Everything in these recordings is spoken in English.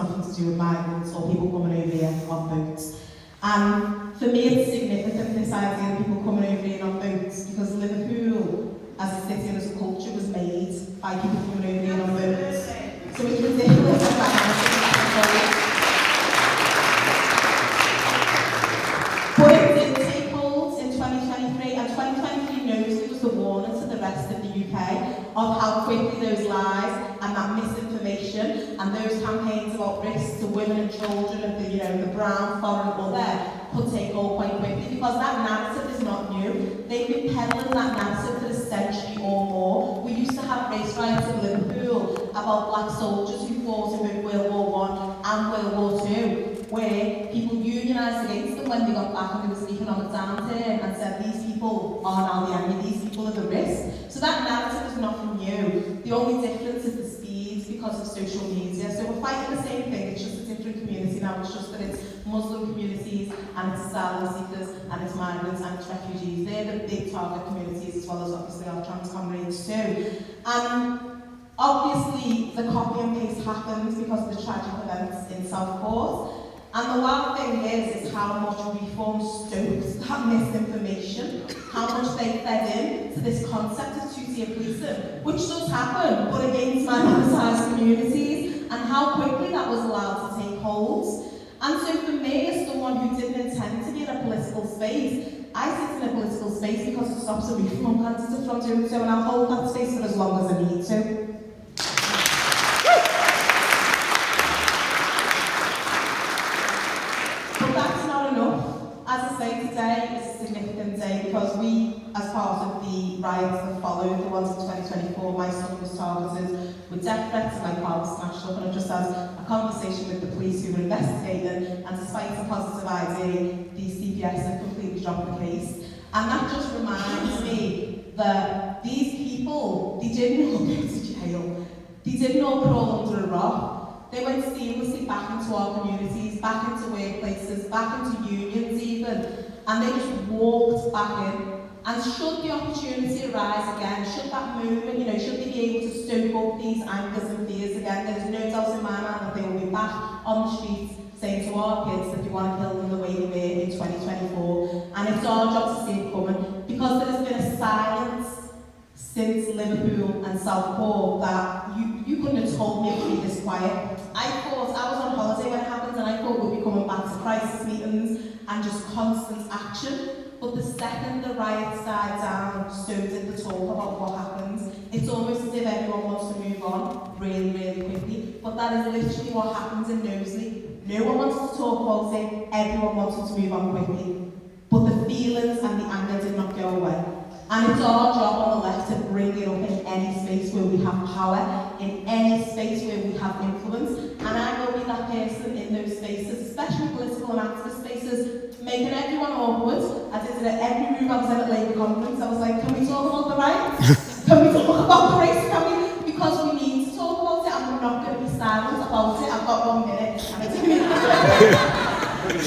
nothing to do with migrants or people coming over here on boats. And for me it's significant, this idea of people coming over here on boats, because Liverpool as a city and as a culture was made by people coming over here on boats. So it's ridiculous that but it did take hold in 2023, and 2023 knows it was the warning to the rest of the UK of how quickly those lies and that misinformation and those campaigns about risks to women and children of the brown, foreign or there could take hold quite quickly, because that narrative is not new. They've been peddling that narrative for a century or more. We used to have race riots in Liverpool about black soldiers who fought in both World War I and World War II, where people unionised against them when they got back and there was an economic downturn and said these people are now the enemy, these people are the risk. So that narrative is nothing new. The only difference is the speed because of social media. So we're fighting the same thing, it's just a different community now. It's just that it's Muslim communities and it's asylum seekers and it's migrants and it's refugees. They're the big target communities, as well as obviously our trans comrades too. Obviously the copy and paste happens because of the tragic events in Southport. And the wild thing is how much Reform stoked that misinformation, how much they fed in to this concept of two-tier policing, which does happen, but against marginalised communities, and how quickly that was allowed to take hold. And so for me, as someone who didn't intend to be in a political space, I sit in a political space because it stops a Reform candidate from doing so, and I'll hold that space for as long as I need to. As I say, today is a significant day because we, as part of the riots that followed, the ones in 2024, my son was targeted with death threats, my car was smashed up, and I just had a conversation with the police who were investigating, and despite the positive ID, the CPS have completely dropped the case. And that just reminds me that these people, they didn't all go to jail, they didn't all crawl under a rock. They went seamlessly back into our communities, back into workplaces, back into unions even, and they just walked back in. And should the opportunity arise again, should that movement, should they be able to stoke up these angers and fears again, there's no doubt in my mind that they will be back on the streets saying to our kids that they want to kill them the way they were in 2024. And it's our job to see it coming, because there has been a silence since Liverpool and Southport that you couldn't have told me it would be this quiet. I thought, I was on holiday when it happened, and I thought we'd be coming back to crisis meetings and just constant action. But the second the riots died down, so did the talk about what happened. It's almost as if everyone wants to move on really, really quickly. But that is literally what happens in Knowsley. No one wanted to talk about it, everyone wanted to move on quickly. But the feelings and the anger did not go away. And it's our job on the left to bring it up in any space where we have power, in any space where we have influence. And I will be that person in those spaces, especially political and activist spaces, making everyone awkward. I did it at every room I was in at Labour conference. I was like, can we talk about the riots? Can we talk about the race? Can we? Because we need to talk about it, and we're not going to be silent about it. I've got 1 minute. And I didn't mean to.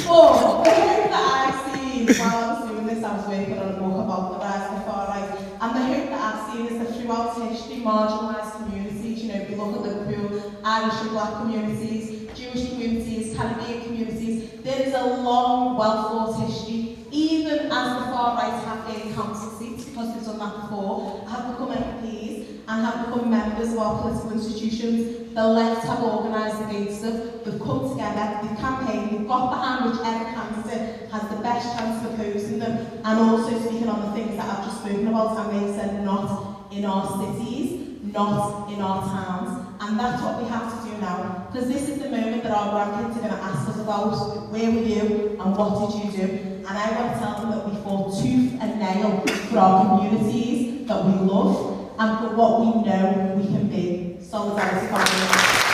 But the hope that I've seen while I was doing this, I was working on a book about the rise of the far right, and the hope that I've seen is that throughout history, marginalised communities, we look at Liverpool, Irish and black communities, Jewish communities, Caribbean communities, there is a long, well-thought history, even as the far right have gained council seats, because they've done that before, have become MPs and have become members of our political institutions. The left have organised against them, they've come together, they've campaigned, they've got behind whichever candidate has the best chance of opposing them, and also speaking on the things that I've just spoken about, and they said not in our cities, not in our towns. And that's what we have to do now, because this is the moment that our grandkids are going to ask us about where were you and what did you do. And I want to tell them that we fought tooth and nail for our communities that we love and for what we know we can be. Solidarity.